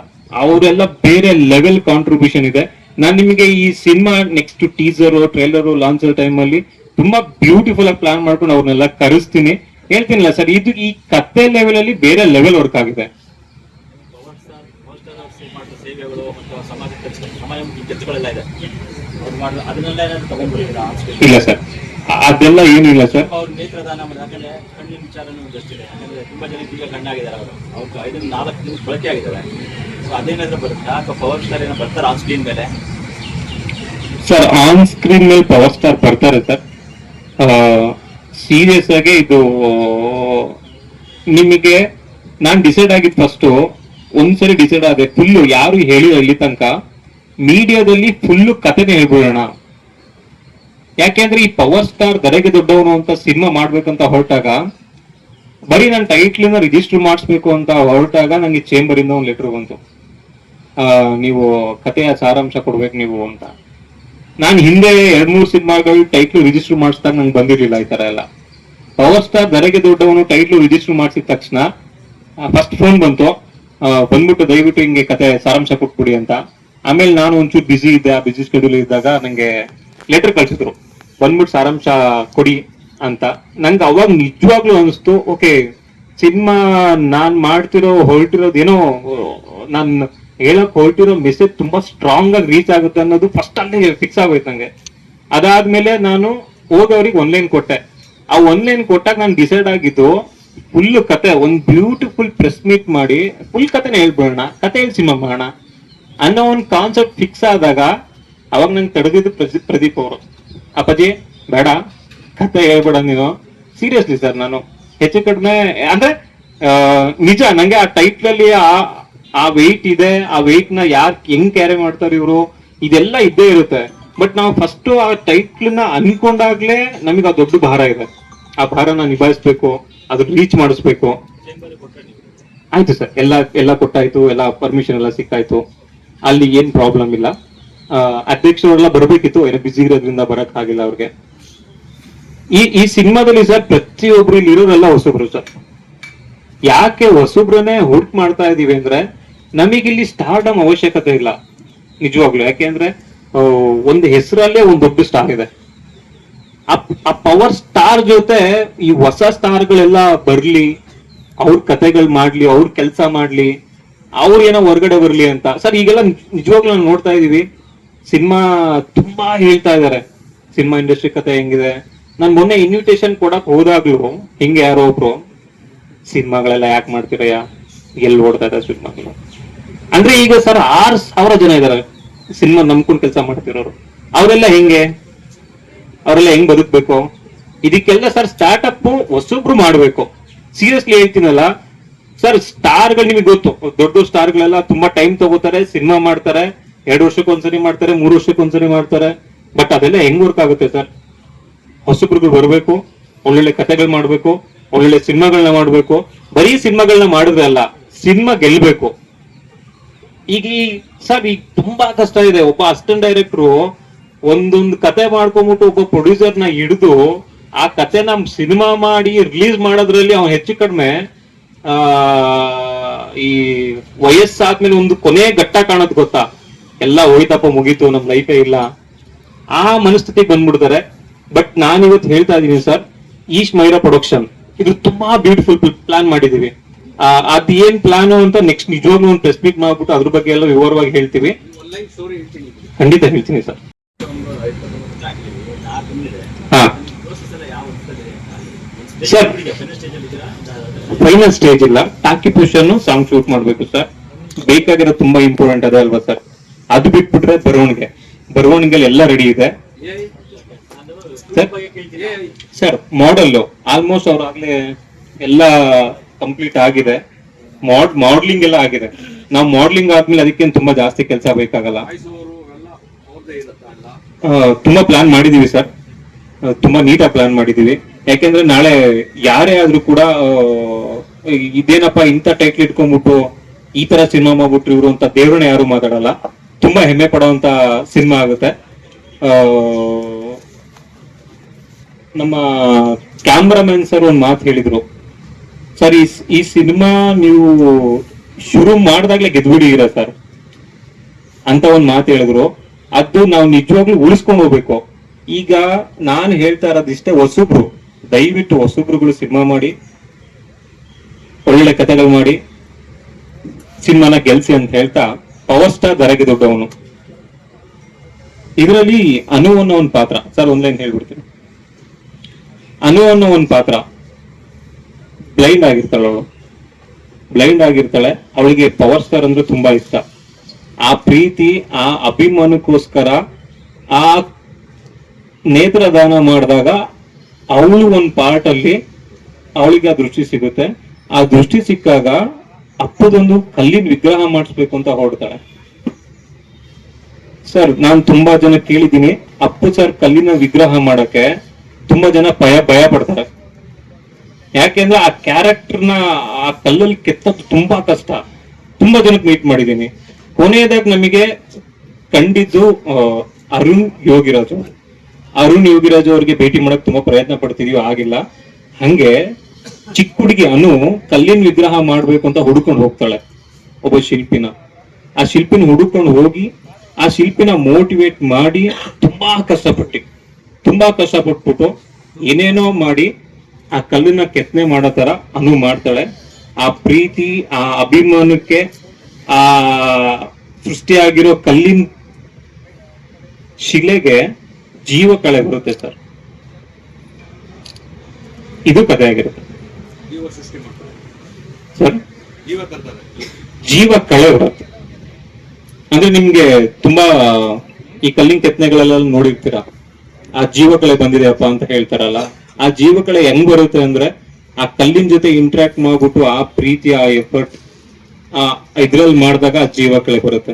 ಅವರೆಲ್ಲ ಬೇರೆ ಲೆವೆಲ್ ಕಾಂಟ್ರಿಬ್ಯೂಷನ್ ಇದೆ. ನಾನ್ ನಿಮಗೆ ಈ cinema next teaser, trailer launch time ಅಲ್ಲಿ ತುಂಬಾ ಬ್ಯೂಟಿಫುಲ್ ಆಗಿ ಪ್ಲಾನ್ ಮಾಡ್ಕೊಂಡು ಅವ್ರನ್ನೆಲ್ಲ ಕರೆಸ್ತೀನಿ. ಹೇಳ್ತೀನಿಲ್ಲ ಸರ್, ಇದು ಈ ಕತೆ ಲೆವೆಲ್ ಅಲ್ಲಿ ಬೇರೆ ಲೆವೆಲ್ ವರ್ಕ್ ಆಗಿದೆ. ಸೇವೆಗಳು ಮತ್ತು ಸಮಾಜ ಕೆಲಸಗಳೆಲ್ಲ ಇದೆ, ಅದನ್ನೆಲ್ಲ ಇಲ್ಲ ಸರ್, ಅದೆಲ್ಲ ಏನಿಲ್ಲ ಸರ್. ಅವ್ರ ನೇತ್ರದಾನ ಯಾಕಂದ್ರೆ ಕಣ್ಣಿನ ವಿಚಾರನೂ ಗೊತ್ತಿದೆ. ಯಾಕಂದ್ರೆ ತುಂಬಾ ಜನ ಈಗ ಕಣ್ಣಾಗಿದ್ದಾರೆ, ಅವ್ರು 5-4 ದಿನ ಬಳಕೆ ಆಗಿದ್ದಾರೆ. ಸೊ ಅದೇನಾದ್ರೂ ಬರುತ್ತೆ, ಪವರ್ ಸ್ಟಾರ್ ಏನೋ ಬರ್ತಾರೆ ಆನ್ ಸ್ಕ್ರೀನ್ ಮೇಲೆ? ಸರ್, ಆನ್ ಸ್ಕ್ರೀನ್ ಮೇಲೆ ಪವರ್ ಸ್ಟಾರ್ ಬರ್ತಾರೆ ಸರ್. ಸೀರಿಯಸ್ ಆಗಿ ಇದು ನಿಮಗೆ ನಾನ್ ಡಿಸೈಡ್ ಆಗಿದ್ದು ಫಸ್ಟ್ ಒಂದ್ಸರಿ ಡಿಸೈಡ್ ಆದೆ, ಫುಲ್ಲು ಯಾರು ಹೇಳಿ ಅಲ್ಲಿ ತನಕ ಮೀಡಿಯಾದಲ್ಲಿ ಫುಲ್ಲು ಕತೆನೇ ಹೇಳ್ಬಿಡೋಣ. ಯಾಕೆಂದ್ರೆ ಈ ಪವರ್ ಸ್ಟಾರ್ ದರೆಗೆ ದೊಡ್ಡವನು ಅಂತ ಸಿನಿಮಾ ಮಾಡ್ಬೇಕಂತ ಹೊರಟಾಗ, ಬರೀ ನನ್ನ ಟೈಟ್ಲಿನ ರಿಜಿಸ್ಟರ್ ಮಾಡಿಸ್ಬೇಕು ಅಂತ ಹೊರಟಾಗ ನಂಗೆ ಚೇಂಬರ್ ಇಂದ ಒಂದು ಲೆಟರ್ ಬಂತು, ನೀವು ಕಥೆಯ ಸಾರಾಂಶ ಕೊಡ್ಬೇಕು ನೀವು ಅಂತ. ನಾನು ಹಿಂದೆ 2-3 ಸಿನಿಮಾಗಳು ಟೈಟ್ಲು ರಿಜಿಸ್ಟರ್ ಮಾಡಿಸಿದಾಗ ನಂಗೆ ಬಂದಿರಲಿಲ್ಲ ಈ ತರ ಎಲ್ಲ. ಪವರ್ ಸ್ಟಾರ್ ದರೆಗೆ ದೊಡ್ಡವನು ಟೈಟ್ಲು ರಿಜಿಸ್ಟರ್ ಮಾಡಿಸಿದ ತಕ್ಷಣ ಫಸ್ಟ್ ಫೋನ್ ಬಂತು, ಬಂದ್ಬಿಟ್ಟು ದಯವಿಟ್ಟು ಹಿಂಗೆ ಕತೆ ಸಾರಾಂಶ ಕೊಟ್ಬಿಡಿ ಅಂತ. ಆಮೇಲೆ ನಾನು ಒಂಚೂರು ಬಿಸಿ ಇದ್ದೆ, ಆ ಬಿಸಿ ಶೆಡ್ಯೂಲ್ ಇದ್ದಾಗ ನಂಗೆ ಲೆಟರ್ ಕಳ್ಸಿದ್ರು, ಬಂದ್ಬಿಟ್ಟು ಸಾರಾಂಶ ಕೊಡಿ ಅಂತ. ನಂಗೆ ಅವಾಗ ನಿಜವಾಗ್ಲೂ ಅನಿಸ್ತು, ಓಕೆ ಸಿನಿಮಾ ನಾನ್ ಹೊರಟಿರೋದು ಏನೋ, ನಾನ್ ಹೇಳಕ್ ಹೊರಟಿರೋ ಮೆಸೇಜ್ ತುಂಬಾ ಸ್ಟ್ರಾಂಗ್ ಆಗಿ ರೀಚ್ ಆಗುತ್ತೆ ಅನ್ನೋದು ಫಸ್ಟ್ ಅಲ್ಲೇ ಫಿಕ್ಸ್ ಆಗೋಯ್ತು ನಂಗೆ. ಅದಾದ್ಮೇಲೆ ನಾನು ಹೋಗೋರಿಗೆ ಒನ್ಲೈನ್ ಕೊಟ್ಟೆ. ಆ ಒನ್ಲೈನ್ ಕೊಟ್ಟಾಗ ನಾನು ಡಿಸೈಡ್ ಆಗಿದ್ದು, ಫುಲ್ ಕತೆ ಒಂದು ಬ್ಯೂಟಿಫುಲ್ ಪ್ರೆಸ್ ಮೀಟ್ ಮಾಡಿ ಫುಲ್ ಕತೆನ ಹೇಳ್ಬಿಡೋಣ, ಕತೆ ಹೇಳಿ ಸಿನಿಮಾ ಮಾಡೋಣ ಅನ್ನೋ ಒಂದು ಕಾನ್ಸೆಪ್ಟ್ ಫಿಕ್ಸ್ ಆದಾಗ, ಅವಾಗ ನಂಗೆ ತಡೆದಿದ್ದು ಪ್ರದೀಪ್ ಅವರು. ಅಪ್ಪಾಜಿ ಬೇಡ, ಕತೆ ಹೇಳ್ಬೇಡ ನೀನು. ಸೀರಿಯಸ್ಲಿ ಸರ್, ನಾನು ಹೆಚ್ಚು ಕಡಿಮೆ ಅಂದ್ರೆ ನಿಜ, ನಂಗೆ ಆ ಟೈಟ್ಲ್ ಅಲ್ಲಿ ಆ ವೆಯ್ಟ್ ಇದೆ. ಆ ವೆಯ್ಟ್ ನ ಯಾರು ಹೆಂಗ್ ಕ್ಯಾರಿ ಮಾಡ್ತಾರೆ ಇವರು, ಇದೆಲ್ಲ ಇದ್ದೇ ಇರುತ್ತೆ. ಬಟ್ ನಾವು ಫಸ್ಟ್ ಆ ಟೈಟ್ಲ್ ನ ಅನ್ಕೊಂಡಾಗ್ಲೇ ನಮಗೆ ಆ ದೊಡ್ಡ ಭಾರ ಇದೆ. ಆ ಭಾರನ ನಿಭಾಯಿಸ್ಬೇಕು, ಅದನ್ನ ರೀಚ್ ಮಾಡಿಸ್ಬೇಕು. ಆಯ್ತು ಸರ್, ಎಲ್ಲ ಕೊಟ್ಟಾಯ್ತು, ಎಲ್ಲ ಪರ್ಮಿಷನ್ ಎಲ್ಲ ಸಿಕ್ಕಾಯ್ತು, ಅಲ್ಲಿ ಏನ್ ಪ್ರಾಬ್ಲಮ್ ಇಲ್ಲ. ಅಧ್ಯಕ್ಷರೆಲ್ಲ ಬರ್ಬೇಕಿತ್ತು, ಏನೋ ಬಿಸಿ ಇರೋದ್ರಿಂದ ಬರಕ್ ಆಗಿಲ್ಲ ಅವ್ರಿಗೆ. ಈ ಸಿನಿಮಾದಲ್ಲಿ ಸರ್ ಪ್ರತಿಯೊಬ್ರು ಇಲ್ಲಿ ಇರೋರೆಲ್ಲ ಹೊಸಬ್ರು ಸರ್. ಯಾಕೆ ಹೊಸಬ್ರನ್ನೇ ಹುಡುಕ್ ಮಾಡ್ತಾ ಇದೀವಿ ಅಂದ್ರೆ, ನಮಗಿಲ್ಲಿ ಸ್ಟಾರ್ಡಮ್ ಅವಶ್ಯಕತೆ ಇಲ್ಲ ನಿಜವಾಗ್ಲು. ಯಾಕೆಂದ್ರೆ ಒಂದು ಹೆಸರಲ್ಲೇ ಒಂದು ದೊಡ್ಡ ಸ್ಟಾರ್ ಇದೆ. ಆ ಪವರ್ ಸ್ಟಾರ್ ಜೊತೆ ಈ ಹೊಸ ಸ್ಟಾರ್ಗಳೆಲ್ಲ ಬರ್ಲಿ, ಅವ್ರ ಕತೆಗಳು ಮಾಡ್ಲಿ, ಅವ್ರ ಕೆಲಸ ಮಾಡ್ಲಿ, ಅವ್ರು ಏನೋ ಹೊರಗಡೆ ಬರ್ಲಿ ಅಂತ. ಸರ್ ಈಗೆಲ್ಲ ನಿಜವಾಗ್ಲೂ ನಾವು ನೋಡ್ತಾ ಇದೀವಿ, ಸಿನಿಮಾ ತುಂಬಾ ಹೇಳ್ತಾ ಇದಾರೆ ಸಿನಿಮಾ ಇಂಡಸ್ಟ್ರಿ ಕತೆ ಹೆಂಗಿದೆ. ನಾನ್ ಮೊನ್ನೆ ಇನ್ವಿಟೇಷನ್ ಕೊಡಕ್ ಹೋದಾಗ್ಲು ಹಿಂಗೆ ಯಾರೋ ಒಬ್ರು, ಸಿನಿಮಾಗಳೆಲ್ಲ ಯಾಕೆ ಮಾಡ್ತೀರಯ್ಯ, ಎಲ್ಲಿ ಓಡ್ತಾ ಇದ್ದಾರೆ ಸಿನಿಮಾಗಳು ಅಂದ್ರೆ. ಈಗ ಸರ್ 6,000 ಜನ ಇದಾರೆ ಸಿನಿಮಾ ನಂಬ್ಕೊಂಡು ಕೆಲಸ ಮಾಡ್ತಿರೋರು. ಅವರೆಲ್ಲ ಹೆಂಗ್ ಬದುಕ್ಬೇಕು? ಇದಕ್ಕೆಲ್ಲ ಸರ್ ಸ್ಟಾರ್ಟ್ಅಪ್ ಹೊಸೊಬ್ರು ಮಾಡ್ಬೇಕು. ಸೀರಿಯಸ್ಲಿ ಹೇಳ್ತೀನಲ್ಲ ಸರ್, ಸ್ಟಾರ್ಗಳು ನಿಮಗೆ ಗೊತ್ತು, ದೊಡ್ಡ ಸ್ಟಾರ್ಗಳೆಲ್ಲ ತುಂಬಾ ಟೈಮ್ ತಗೋತಾರೆ, ಸಿನಿಮಾ ಮಾಡ್ತಾರೆ, 2 ವರ್ಷಕ್ಕೊಂದ್ಸರಿ ಮಾಡ್ತಾರೆ, 3 ವರ್ಷಕ್ಕೊಂದ್ಸರಿ ಮಾಡ್ತಾರೆ. ಬಟ್ ಅದೆಲ್ಲ ಹೆಂಗ್ ವರ್ಕ್ ಆಗುತ್ತೆ ಸರ್? ಹೊಸಬ್ರುಗಳು ಬರ್ಬೇಕು, ಒಳ್ಳೊಳ್ಳೆ ಕಥೆಗಳು ಮಾಡ್ಬೇಕು, ಒಳ್ಳೊಳ್ಳೆ ಸಿನಿಮಾಗಳನ್ನ ಮಾಡ್ಬೇಕು. ಬರೀ ಸಿನಿಮಾಗಳನ್ನ ಮಾಡಿದ್ರೆ ಅಲ್ಲ, ಸಿನಿಮಾ ಗೆಲ್ಬೇಕು. ಈಗ ಸರ್ ಈಗ ತುಂಬಾ ಕಷ್ಟ ಇದೆ. ಒಬ್ಬ ಅಸಿಸ್ಟೆಂಟ್ ಡೈರೆಕ್ಟ್ರು ಒಂದೊಂದು ಕತೆ ಮಾಡ್ಕೊಂಡ್ಬಿಟ್ಟು ಒಬ್ಬ ಪ್ರೊಡ್ಯೂಸರ್ನ ಹಿಡಿದು ಆ ಕತೆನ ಸಿನಿಮಾ ಮಾಡಿ ರಿಲೀಸ್ ಮಾಡೋದ್ರಲ್ಲಿ ಅವ್ನು ಹೆಚ್ಚು ಕಡಿಮೆ ಈ ವಯಸ್ಸಾದ್ಮೇಲೆ ಒಂದು ಕೊನೆ ಘಟ್ಟ ಕಾಣೋದು ಗೊತ್ತಾ, ಎಲ್ಲ ಹೋಯ್ತಪ್ಪ ಮುಗೀತು ನಮ್ ಲೈಫೇ ಇಲ್ಲ, ಆ ಮನಸ್ಥಿತಿಗೆ ಬಂದ್ಬಿಡ್ತಾರೆ. ಬಟ್ ನಾನು ಇವತ್ತು ಹೇಳ್ತಾ ಇದೀನಿ ಸರ್, ಈಶ್ ಮೈರಾ ಪ್ರೊಡಕ್ಷನ್ ಇದು ತುಂಬಾ ಬ್ಯೂಟಿಫುಲ್ ಪ್ಲಾನ್ ಮಾಡಿದೀವಿ. ಅದ್ ಏನ್ ಪ್ಲಾನ್ ಅಂತ ನೆಕ್ಸ್ಟ್ ನಿಜವಾಗ್ಲೂ ಒಂದು ಪ್ರೆಸ್ ಮೀಟ್ ಮಾಡ್ಬಿಟ್ಟು ಅದ್ರ ಬಗ್ಗೆ ಎಲ್ಲ ವಿವರವಾಗಿ ಹೇಳ್ತೀವಿ. ಖಂಡಿತ ಹೇಳ್ತೀನಿ ಸರ್. ಹಾ ಸರ್, ಫೈನಲ್ ಸ್ಟೇಜ್ ಇಲ್ಲ, ಟಾಕಿ ಪುಷನ್ ಸಾಂಗ್ ಶೂಟ್ ಮಾಡ್ಬೇಕು ಸರ್. ಬೇಕಾಗಿರೋ ತುಂಬಾ ಇಂಪಾರ್ಟೆಂಟ್ ಅದೇ ಅಲ್ವಾ ಸರ್. ಅದು ಬಿಟ್ಬಿಟ್ರೆ ಬರವಣಿಗೆ ಎಲ್ಲ ರೆಡಿ ಇದೆ ಸರ್. ಮಾಡೆಲ್ ಆಲ್ಮೋಸ್ಟ್ ಅವ್ರು ಆಗ್ಲೇ ಎಲ್ಲ ಕಂಪ್ಲೀಟ್ ಆಗಿದೆ. ಮಾಡ್ಲಿಂಗ್ ಎಲ್ಲ ಆಗಿದೆ. ನಾವು ಮಾಡ್ಲಿಂಗ್ ಆದ್ಮೇಲೆ ಅದಕ್ಕೇನು ತುಂಬಾ ಜಾಸ್ತಿ ಕೆಲಸ ಬೇಕಾಗಲ್ಲ. ತುಂಬಾ ಪ್ಲಾನ್ ಮಾಡಿದೀವಿ ಸರ್, ತುಂಬಾ ನೀಟಾಗಿ ಪ್ಲಾನ್ ಮಾಡಿದೀವಿ. ಯಾಕೆಂದ್ರೆ ನಾಳೆ ಯಾರೇ ಆದ್ರೂ ಕೂಡ ಇದೇನಪ್ಪ ಇಂಥ ಟೈಟ್ಲ್ ಇಟ್ಕೊಂಡ್ಬಿಟ್ಟು ಈ ತರ ಸಿನಿಮಾ ಮಾಡ್ಬಿಟ್ರು ಇವರು ಅಂತ ದೇವ್ರನ್ನ ಯಾರು ಮಾತಾಡಲ್ಲ. ತುಂಬಾ ಹೆಮ್ಮೆ ಪಡುವಂತ ಸಿನಿಮಾ ಆಗುತ್ತೆ. ನಮ್ಮ ಕ್ಯಾಮ್ರಾಮನ್ ಸರ್ ಒಂದ್ ಮಾತು ಹೇಳಿದ್ರು ಸರ್, ಈ ಸಿನಿಮಾ ನೀವು ಶುರು ಮಾಡಿದಾಗ್ಲೇ ಗೆದ್ಬಿಡಿರ ಸರ್ ಅಂತ ಒಂದ್ ಮಾತು ಹೇಳಿದ್ರು. ಅದು ನಾವು ನಿಜವಾಗ್ಲೂ ಉಳಿಸ್ಕೊಂಡು ಹೋಗ್ಬೇಕು. ಈಗ ನಾನು ಹೇಳ್ತಾ ಇರೋದಿಷ್ಟೇ, ಹೊಸಬ್ರು ದಯವಿಟ್ಟು ಹೊಸಬ್ರುಗಳು ಸಿನಿಮಾ ಮಾಡಿ, ಒಳ್ಳೆ ಕಥೆಗಳು ಮಾಡಿ ಸಿನಿಮಾನ ಗೆಲ್ಸಿ ಅಂತ ಹೇಳ್ತಾ, ಪವರ್ ಸ್ಟಾರ್ ದರಗೆ ದೊಡ್ಡವನು ಇದರಲ್ಲಿ ಅನು ಅನ್ನೋ ಒಂದು ಪಾತ್ರ ಸರ್, ಒಂದ್ಲೈನ್ ಹೇಳ್ಬಿಡ್ತೀನಿ. ಅನು ಅನ್ನೋ ಒಂದು ಪಾತ್ರ ಬ್ಲೈಂಡ್ ಆಗಿರ್ತಾಳೆ. ಅವಳಿಗೆ ಪವರ್ ಸ್ಟಾರ್ ಅಂದ್ರೆ ತುಂಬಾ ಇಷ್ಟ. ಆ ಪ್ರೀತಿ, ಆ ಅಭಿಮಾನಕ್ಕೋಸ್ಕರ ಆ ನೇತ್ರದಾನ ಮಾಡಿದಾಗ ಅವಳು ಒಂದು ಪಾರ್ಟ್ ಅಲ್ಲಿ ಅವಳಿಗೆ ಆ ದೃಷ್ಟಿ ಸಿಗುತ್ತೆ. ಆ ದೃಷ್ಟಿ ಸಿಕ್ಕಾಗ ಅಪ್ಪದೊಂದು ಕಲ್ಲಿನ ವಿಗ್ರಹ ಮಾಡಿಸ್ಬೇಕು ಅಂತ ಹೊರಡ್ತಾಳೆ ಸರ್. ನಾನು ತುಂಬಾ ಜನ ಕೇಳಿದ್ದೀನಿ, ಅಪ್ಪು ಸರ್ ಕಲ್ಲಿನ ವಿಗ್ರಹ ಮಾಡಕ್ಕೆ ತುಂಬಾ ಜನ ಭಯ ಪಡ್ತಾರೆ. ಯಾಕೆಂದ್ರೆ ಆ ಕ್ಯಾರೆಕ್ಟರ್ನ ಆ ಕಲ್ಲಲ್ಲಿ ಕೆತ್ತದ್ದು ತುಂಬಾ ಕಷ್ಟ. ತುಂಬಾ ಜನಕ್ಕೆ ಮೀಟ್ ಮಾಡಿದ್ದೀನಿ. ಕೊನೆಯದಾಗಿ ನಮಗೆ ಕಂಡಿದ್ದು ಅರುಣ್ ಯೋಗಿರಾಜು ಅವ್ರಿಗೆ ಭೇಟಿ ಮಾಡಕ್ ತುಂಬಾ ಪ್ರಯತ್ನ ಪಡ್ತಿದೀವಿ, ಆಗಿಲ್ಲ. ಹಂಗೆ ಚಿಕ್ಕ ಹುಡುಗಿ ಅನು ಕಲ್ಲಿನ ವಿಗ್ರಹ ಮಾಡ್ಬೇಕು ಅಂತ ಹುಡುಕೊಂಡು ಹೋಗ್ತಾಳೆ ಒಬ್ಬ ಶಿಲ್ಪಿನ. ಆ ಶಿಲ್ಪಿನ ಹುಡುಕೊಂಡು ಹೋಗಿ ಆ ಶಿಲ್ಪಿನ ಮೋಟಿವೇಟ್ ಮಾಡಿ ತುಂಬಾ ಕಷ್ಟಪಟ್ಬಿಟ್ಟು ಏನೇನೋ ಮಾಡಿ ಆ ಕಲ್ಲನ್ನ ಕೆತ್ತನೆ ಮಾಡೋ ತರ ಅನು ಮಾಡ್ತಾಳೆ. ಆ ಪ್ರೀತಿ, ಆ ಅಭಿಮಾನಕ್ಕೆ ಆ ಸೃಷ್ಟಿಯಾಗಿರೋ ಕಲ್ಲಿನ ಶಿಲೆಗೆ ಜೀವ ಕಳೆ ಬರುತ್ತೆ ಸರ್. ಇದು ಕಥೆ ಆಗಿರುತ್ತೆ ಸರ್. ಜೀವ ಕಳೆ ಬರುತ್ತೆ ಅಂದ್ರೆ ನಿಮ್ಗೆ ತುಂಬಾ ಈ ಕಲ್ಲಿನ ಕೆತ್ತನೆಗಳೆಲ್ಲ ನೋಡಿರ್ತೀರಾ, ಆ ಜೀವ ಕಳೆ ಬಂದಿದೆಯಪ್ಪ ಅಂತ ಹೇಳ್ತಾರಲ್ಲ. ಆ ಜೀವ ಕಳೆ ಹೆಂಗ್ ಬರುತ್ತೆ ಅಂದ್ರೆ ಆ ಕಲ್ಲಿನ ಜೊತೆ ಇಂಟ್ರಾಕ್ಟ್ ಮಾಡ್ಬಿಟ್ಟು ಆ ಪ್ರೀತಿ, ಆ ಎಫರ್ಟ್ ಇದ್ರಲ್ಲಿ ಮಾಡಿದಾಗ ಆ ಜೀವ ಕಳೆ ಬರುತ್ತೆ.